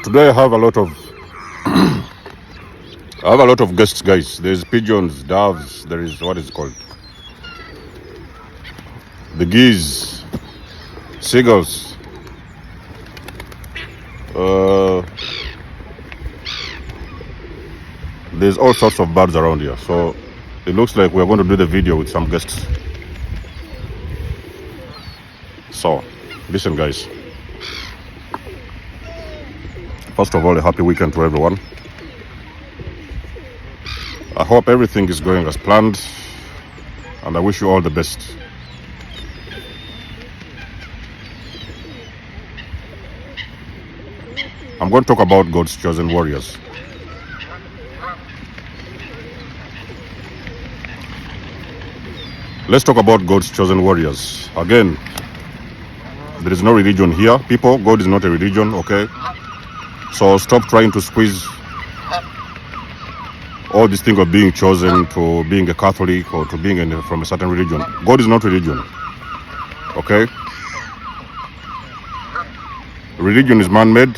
Today I have a lot of guests, guys. There's pigeons, doves. There is what is it called, the geese, seagulls. There's all sorts of birds around here. So it looks like we're going to do the video with some guests. So listen, guys. First of all, a happy weekend to everyone. I hope everything is going as planned, and I wish you all the best. I'm going to talk about God's chosen warriors. Let's talk about God's chosen warriors. Again, there is no religion here, people. God is not a religion, okay? So stop trying to squeeze all this thing of being chosen to being a Catholic or to being from a certain religion. God is not religion, okay? Religion is man-made,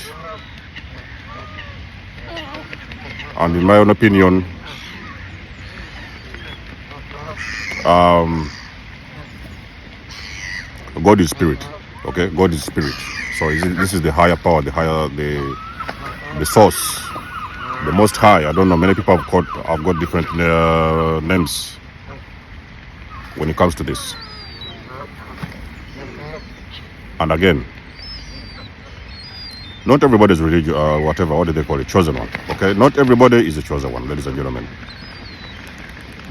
and in my own opinion, God is spirit, okay? God is spirit. So this is the higher power, the source, the most high. I don't know, many people have got different names when it comes to this. And again, not everybody is religious, what do they call it, chosen one, okay? Not everybody is a chosen one, ladies and gentlemen.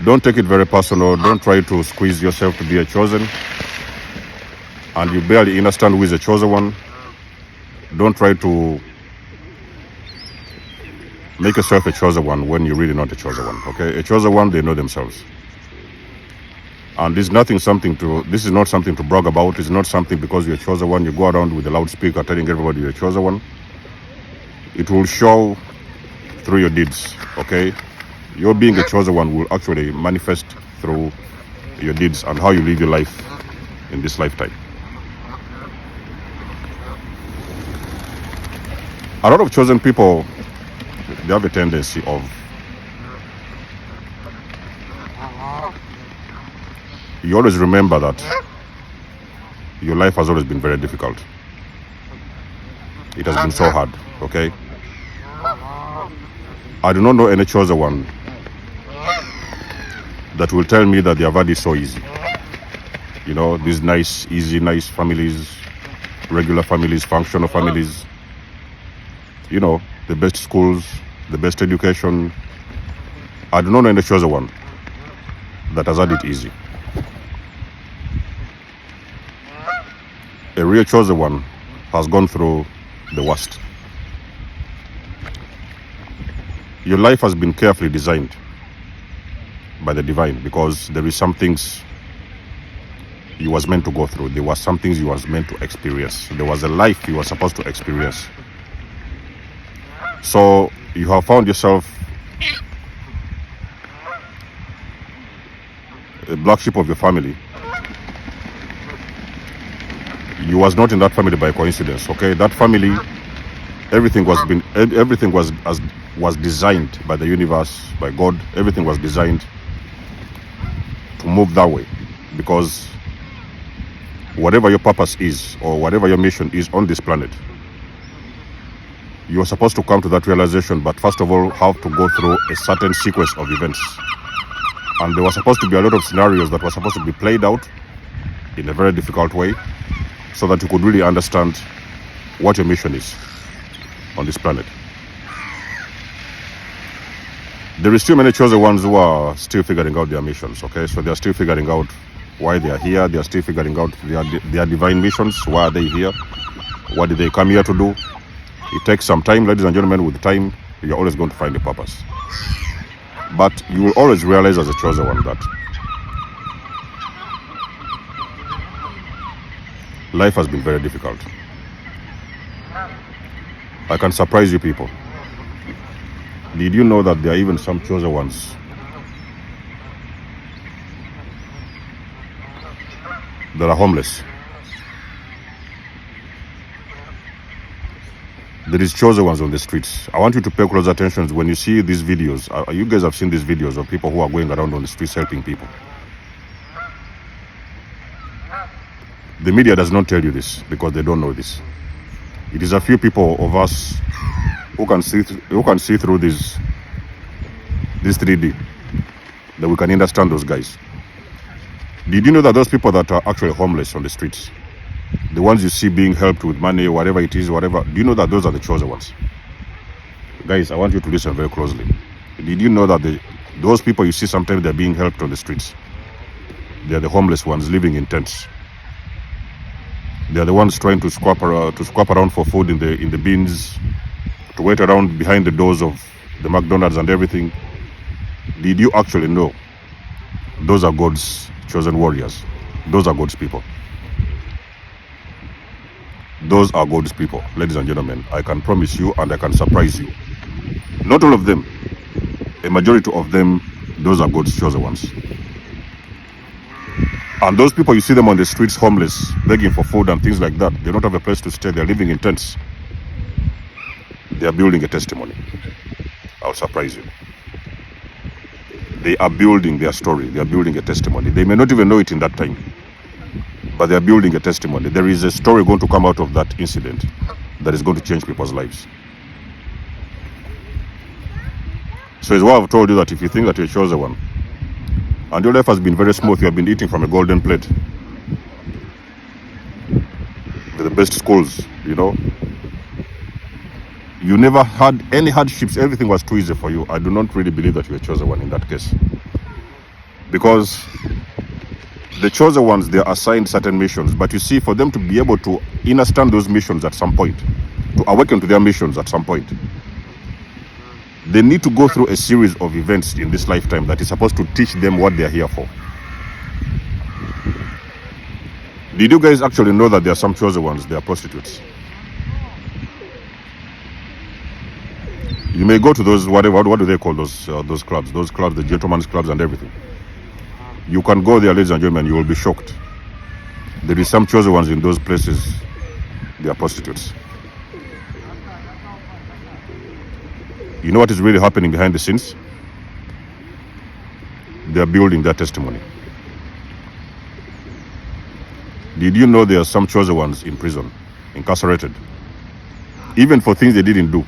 Don't take it very personal. Don't try to squeeze yourself to be a chosen, and you barely understand who is a chosen one. Don't try to make yourself a chosen one when you're really not a chosen one, okay? A chosen one, they know themselves. And this is not something to brag about. It's not something because you're a chosen one, you go around with a loudspeaker telling everybody you're a chosen one. It will show through your deeds, okay? Your being a chosen one will actually manifest through your deeds and how you live your life in this lifetime. A lot of chosen people, they have a tendency of you always remember that your life has always been very difficult. It has been so hard, okay? I do not know any chosen one that will tell me that they have had it so easy. You know, these nice, easy, nice families, regular families, functional families, you know, the best schools, the best education. I do not know any chosen one that has had it easy. A real chosen one has gone through the worst. Your life has been carefully designed by the divine, because there is some things you was meant to go through. There were some things you was meant to experience. There was a life you were supposed to experience. So you have found yourself a black sheep of your family. You was not in that family by coincidence, okay? That family, everything was designed by the universe, by God. Everything was designed to move that way, because whatever your purpose is or whatever your mission is on this planet, you are supposed to come to that realization, but first of all have to go through a certain sequence of events. And there was supposed to be a lot of scenarios that were supposed to be played out in a very difficult way, so that you could really understand what your mission is on this planet. There is still many chosen ones who are still figuring out their missions, okay? So they are still figuring out why they are here. They are still figuring out their divine missions. Why are they here? What did they come here to do? It takes some time, ladies and gentlemen. With time, you're always going to find a purpose. But you will always realize as a chosen one that life has been very difficult. I can surprise you people. Did you know that there are even some chosen ones that are homeless? There is chosen ones on the streets. I want you to pay close attention when you see these videos. You guys have seen these videos of people who are going around on the streets helping people. The media does not tell you this because they don't know this. It is a few people of us who can see through this 3D that we can understand those guys. Did you know that those people that are actually homeless on the streets, the ones you see being helped with money, whatever it is, whatever, do you know that those are the chosen ones? Guys, I want you to listen very closely. Did you know that those people you see sometimes they're being helped on the streets? They're the homeless ones living in tents. They're the ones trying to squap around for food in the bins, to wait around behind the doors of the McDonald's and everything. Did you actually know those are God's chosen warriors? Those are God's people. Those are God's people, ladies and gentlemen. I can promise you and I can surprise you. Not all of them, a majority of them, those are God's chosen ones. And those people, you see them on the streets homeless, begging for food and things like that. They don't have a place to stay. They're living in tents. They are building a testimony. I'll surprise you. They are building their story. They are building a testimony. They may not even know it in that time, but they are building a testimony. There is a story going to come out of that incident that is going to change people's lives. So it's why I've told you that if you think that you're a chosen one, and your life has been very smooth, you have been eating from a golden plate, with the best schools, you know, you never had any hardships, everything was too easy for you, I do not really believe that you're a chosen one in that case. Because the chosen ones, they are assigned certain missions, but you see, for them to be able to understand those missions at some point, to awaken to their missions at some point, they need to go through a series of events in this lifetime that is supposed to teach them what they are here for. Did you guys actually know that there are some chosen ones, they are prostitutes? You may go to those, what do they call those clubs? Those clubs, the gentlemen's clubs and everything. You can go there, ladies and gentlemen, you will be shocked. There is some chosen ones in those places, they are prostitutes. You know what is really happening behind the scenes? They are building their testimony. Did you know there are some chosen ones in prison, incarcerated, even for things they didn't do?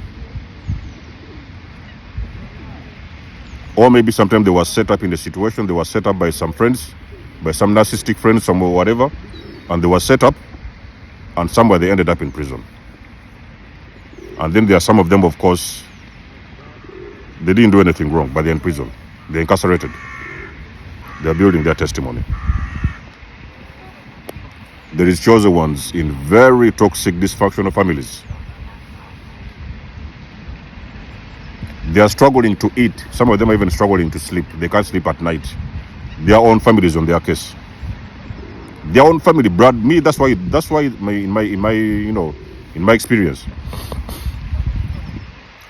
Or maybe sometimes they were set up in the situation, they were set up by some friends, by some narcissistic friends, some whatever, and they were set up, and somewhere they ended up in prison. And then there are some of them, of course, they didn't do anything wrong, but they're in prison. They're incarcerated. They're building their testimony. There is chosen ones in very toxic, dysfunctional families. They are struggling to eat. Some of them are even struggling to sleep. They can't sleep at night. Their own families on their case. Their own family, Brad. Me, that's why in my experience,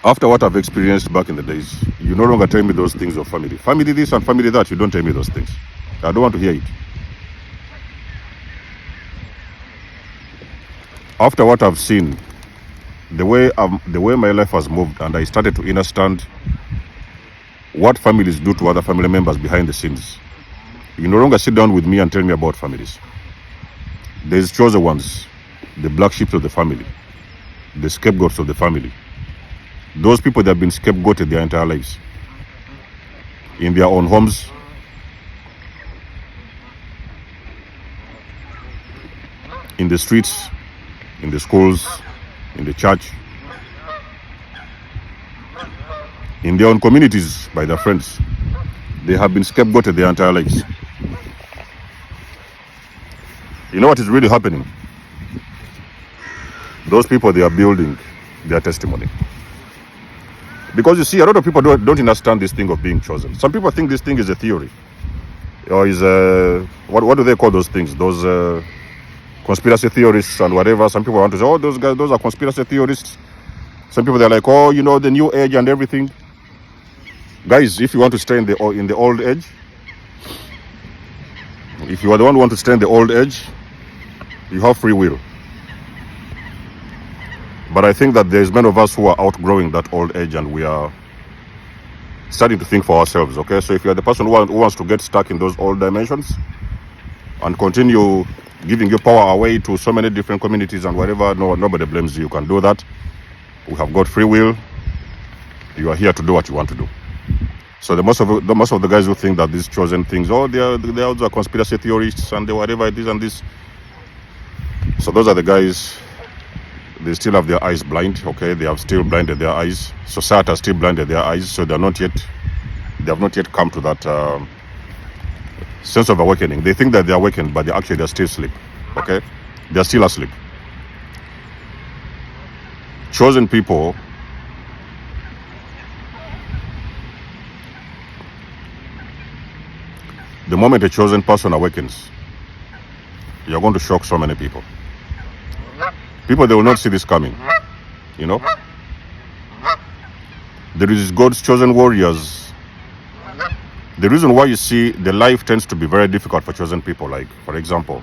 after what I've experienced back in the days, you no longer tell me those things of family. Family this and family that, you don't tell me those things. I don't want to hear it. After what I've seen, the way my life has moved, and I started to understand what families do to other family members behind the scenes, you no longer sit down with me and tell me about families. There's chosen ones, the black sheep of the family, the scapegoats of the family. Those people that have been scapegoated their entire lives, in their own homes, in the streets, in the schools, in the church, in their own communities, by their friends. They have been scapegoated their entire lives. You know what is really happening? Those people, they are building their testimony. Because you see, a lot of people don't understand this thing of being chosen. Some people think this thing is a theory. Or is what do they call those things? Those conspiracy theorists and whatever. Some people want to say, oh, those guys, those are conspiracy theorists. Some people, they're like, oh, you know, the new age and everything. Guys, if you want to stay in the old age, if you are the one who want to stay in the old age, you have free will. But I think that there's many of us who are outgrowing that old age, and we are starting to think for ourselves, okay? So if you're the person who wants to get stuck in those old dimensions and continue giving your power away to so many different communities and whatever, nobody blames you. You can do that. We have got free will. You are here to do what you want to do. So the most of the guys who think that these chosen things, they are conspiracy theorists and whatever it is and this. So those are the guys. They still have their eyes blind, okay? They have still blinded their eyes. Society has still blinded their eyes, so they have not yet come to that sense of awakening. They think that they're awakened, but they're still asleep, okay? They're still asleep. Chosen people, the moment a chosen person awakens, you're going to shock so many people. People, they will not see this coming, you know. There is God's chosen warriors. The reason why you see the life tends to be very difficult for chosen people, like, for example,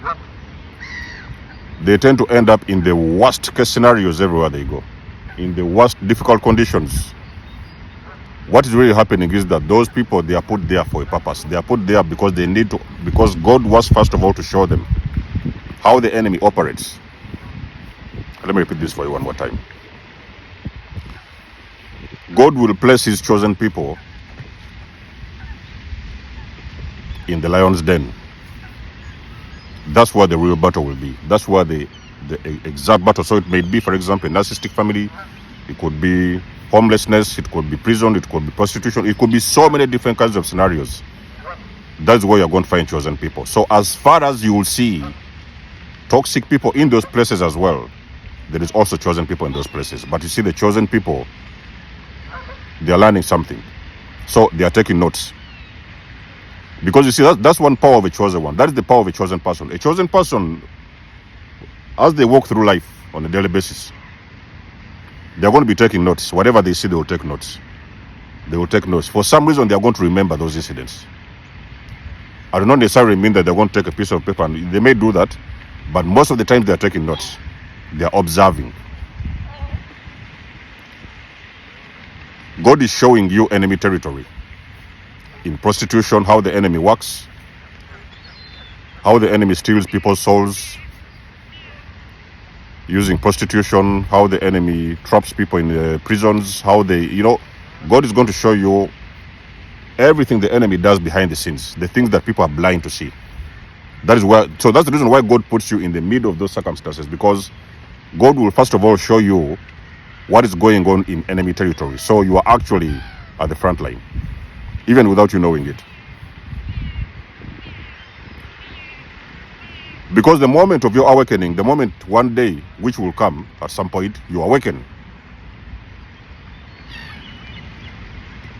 they tend to end up in the worst case scenarios everywhere they go, in the worst difficult conditions. What is really happening is that those people, they are put there for a purpose. They are put there because they need to, because God was first of all to show them how the enemy operates. Let me repeat this for you one more time. God will place his chosen people in the lion's den. That's where the real battle will be. That's where the exact battle. So it may be, for example, a narcissistic family. It could be homelessness. It could be prison. It could be prostitution. It could be so many different kinds of scenarios. That's where you're going to find chosen people. So as far as you will see toxic people in those places as well, there is also chosen people in those places. But you see, the chosen people, they are learning something. So they are taking notes. Because you see, that's one power of a chosen one. That is the power of a chosen person. A chosen person, as they walk through life on a daily basis, they are going to be taking notes. Whatever they see, they will take notes. They will take notes. For some reason, they are going to remember those incidents. I do not necessarily mean that they're going to take a piece of paper, and they may do that, but most of the time they are taking notes. They are observing. God is showing you enemy territory. In prostitution, how the enemy works, how the enemy steals people's souls, using prostitution, how the enemy traps people in the prisons, how they, God is going to show you everything the enemy does behind the scenes, the things that people are blind to see. So that's the reason why God puts you in the middle of those circumstances, because God will first of all show you what is going on in enemy territory. So you are actually at the front line, even without you knowing it. Because the moment of your awakening, the moment one day, which will come at some point, you awaken.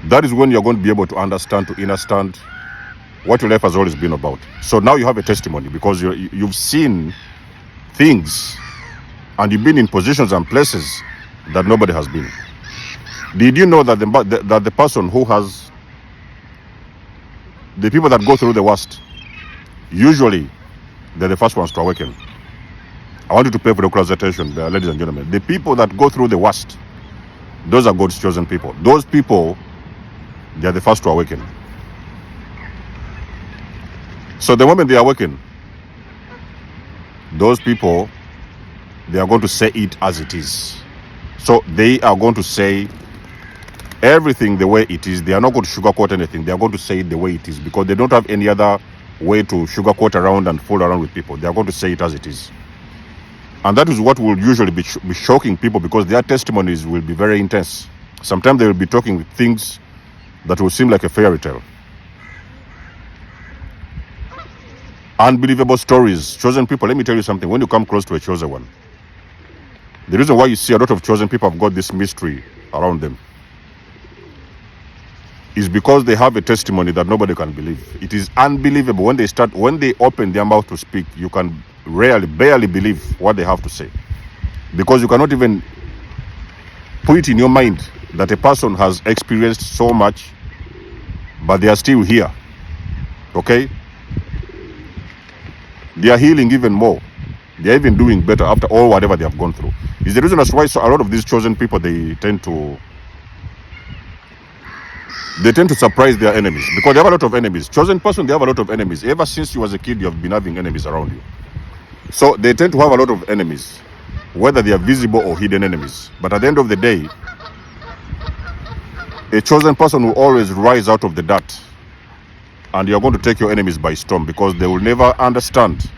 That is when you're going to be able to understand what your life has always been about. So now you have a testimony, because you've seen things and you've been in positions and places that nobody has been. Did you know that the person who has, the people that go through the worst, usually they're the first ones to awaken? I want you to pay for the close attention, ladies and gentlemen. The people that go through the worst, those are God's chosen people. Those people, they are the first to awaken. So the moment they awaken, those people, they are going to say it as it is. So they are going to say everything the way it is. They are not going to sugarcoat anything. They are going to say it the way it is, because they don't have any other way to sugarcoat around and fool around with people. They are going to say it as it is. And that is what will usually be shocking people, because their testimonies will be very intense. Sometimes they will be talking things that will seem like a fairy tale. Unbelievable stories. Chosen people, let me tell you something. When you come close to a chosen one, the reason why you see a lot of chosen people have got this mystery around them is because they have a testimony that nobody can believe. It is unbelievable. When they open their mouth to speak, you can barely believe what they have to say, because you cannot even put it in your mind that a person has experienced so much, but they are still here. Okay? They are healing even more. They're even doing better after all whatever they have gone through. Is the reason that's why a lot of these chosen people, they tend to surprise their enemies, because they have a lot of enemies. Chosen person, they have a lot of enemies. Ever since you was a kid, you have been having enemies around you. So they tend to have a lot of enemies, whether they are visible or hidden enemies. But at the end of the day, a chosen person will always rise out of the dirt, and you're going to take your enemies by storm, because they will never understand.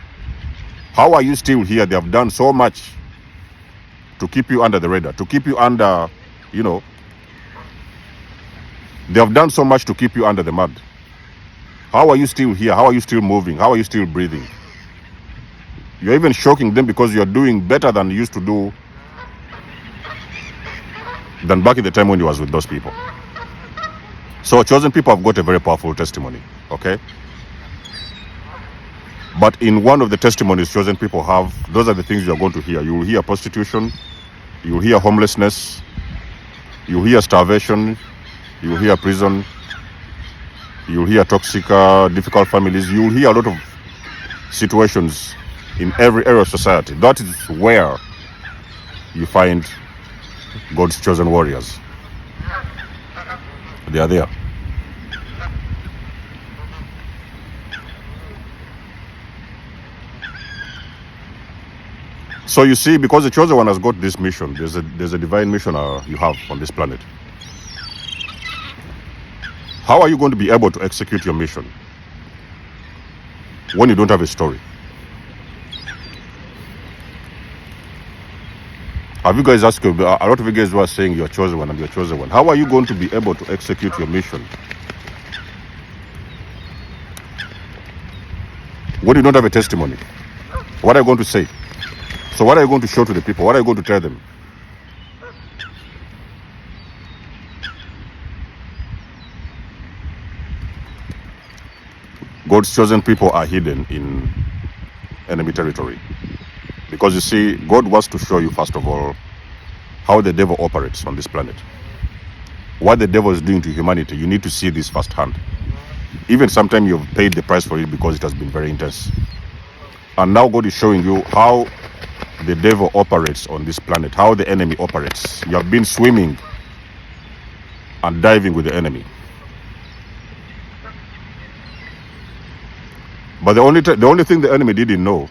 How are you still here? They have done so much to keep you under the radar, to keep you under, they have done so much to keep you under the mud. How are you still here? How are you still moving? How are you still breathing? You're even shocking them because you're doing better than you used to do than back in the time when you was with those people. So chosen people have got a very powerful testimony, okay? But in one of the testimonies chosen people have, those are the things you're going to hear. You will hear prostitution, you will hear homelessness, you will hear starvation, you will hear prison, you will hear toxic, difficult families. You will hear a lot of situations in every area of society. That is where you find God's chosen warriors. They are there. So you see, because the chosen one has got this mission, there's a divine mission you have on this planet. How are you going to be able to execute your mission when you don't have a story? Have you guys asked, a lot of you guys were saying you're chosen one and you're chosen one. How are you going to be able to execute your mission when you don't have a testimony? What are you going to say? So what are you going to show to the people? What are you going to tell them? God's chosen people are hidden in enemy territory. Because you see, God wants to show you, first of all, how the devil operates on this planet. What the devil is doing to humanity, you need to see this firsthand. Even sometimes you've paid the price for it because it has been very intense. And now God is showing you how the devil operates on this planet, how the enemy operates. You have been swimming and diving with the enemy. But the only thing the enemy didn't know,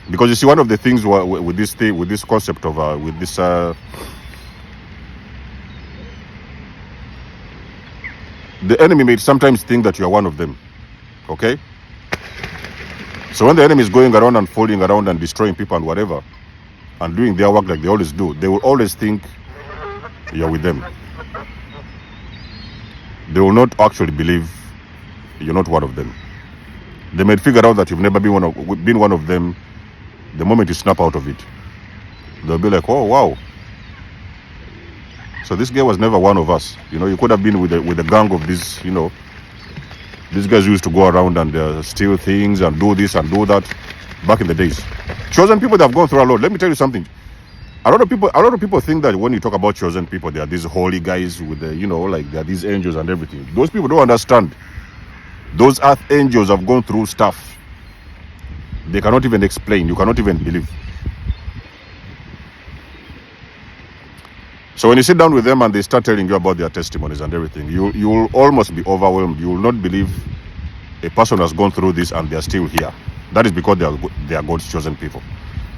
because you see, one of the things with this concept of the enemy may sometimes think that you are one of them. Okay? So when the enemy is going around and folding around and destroying people and whatever, and doing their work like they always do, they will always think you're with them. They will not actually believe you're not one of them. They may figure out that you've never been one of them. The moment you snap out of it, they'll be like, oh wow, so this guy was never one of us. You could have been with a gang of these, these guys who used to go around and steal things and do this and do that back in the days. Chosen people that have gone through a lot. Let me tell you something. A lot of people think that when you talk about chosen people, they are these holy guys with the, like they are these angels and everything. Those people don't understand. Those earth angels have gone through stuff they cannot even explain. You cannot even believe. So when you sit down with them and they start telling you about their testimonies and everything, you will almost be overwhelmed. You will not believe a person has gone through this and they are still here. That is because they are God's chosen people.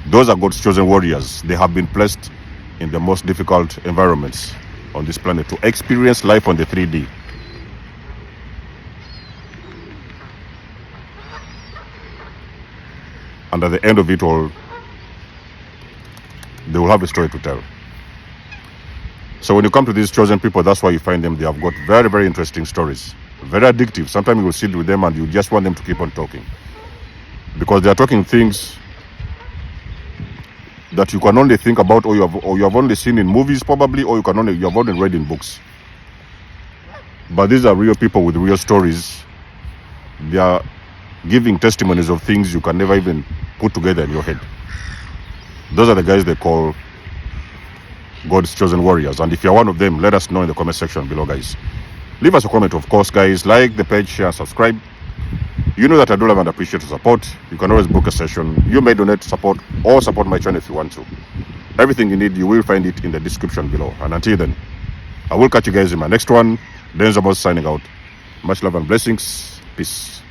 Those are God's chosen warriors. They have been placed in the most difficult environments on this planet to experience life on the 3D. And at the end of it all, they will have a story to tell. So when you come to these chosen people, that's why you find them. They have got very, very interesting stories. Very addictive. Sometimes you will sit with them and you just want them to keep on talking. Because they are talking things that you can only think about, or you have only seen in movies probably, or you have only read in books. But these are real people with real stories. They are giving testimonies of things you can never even put together in your head. Those are the guys they call God's chosen warriors. And if you're one of them, let us know in the comment section below, guys. Leave us a comment, of course, guys. Like the page, share, subscribe. You know that I do love and appreciate your support. You can always book a session. You may donate to support or support my channel if you want to. Everything you need, you will find it in the description below. And until then, I will catch you guys in my next one. Denzel signing out. Much love and blessings. Peace.